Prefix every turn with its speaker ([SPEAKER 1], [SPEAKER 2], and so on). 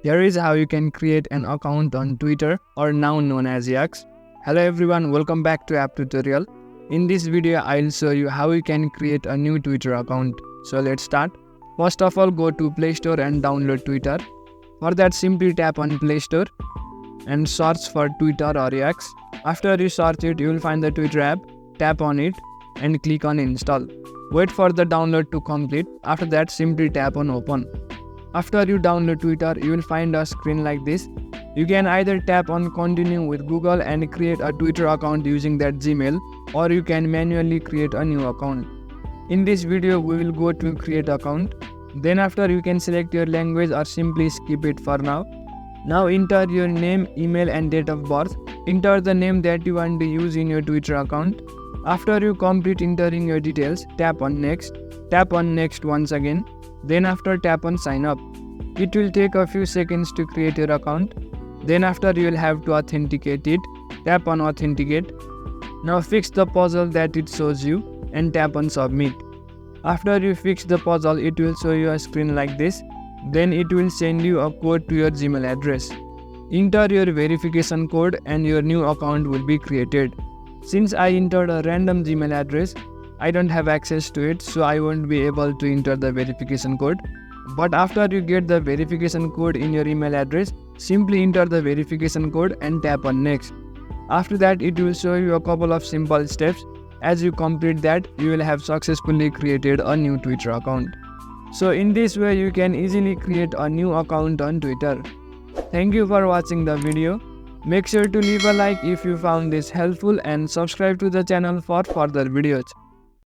[SPEAKER 1] Here is how you can create an account on Twitter, or now known as X. Hello everyone, welcome back to App Tutorial. In this video, I'll show you how you can create a new Twitter account. So let's start. First of all, go to Play Store and download Twitter. For that, simply tap on Play Store and search for Twitter or X. After you search it, you will find the Twitter app. Tap on it and click on Install. Wait for the download to complete. After that, simply tap on Open. After you download Twitter, you will find a screen like this. You can either tap on Continue with Google and create a Twitter account using that Gmail, or you can manually create a new account. In this video, we will go to Create Account. Then after, you can select your language or simply skip it for now. Now enter your name, email and date of birth. Enter the name that you want to use in your Twitter account. After you complete entering your details, tap on Next. Tap on Next once again. Then after, tap on Sign Up. It will take a few seconds to create your account. Then after, you will have to authenticate it. Tap on Authenticate. Now fix the puzzle that it shows you and tap on Submit. After you fix the puzzle, it will show you a screen like this. Then it will send you a code to your Gmail address. Enter your verification code and your new account will be created. Since I entered a random Gmail address, I don't have access to it, so I won't be able to enter the verification code. But after you get the verification code in your email address, simply enter the verification code and tap on Next. After that, it will show you a couple of simple steps. As you complete that, you will have successfully created a new Twitter account. So in this way, you can easily create a new account on Twitter. Thank you for watching the video. Make sure to leave a like if you found this helpful and subscribe to the channel for further videos.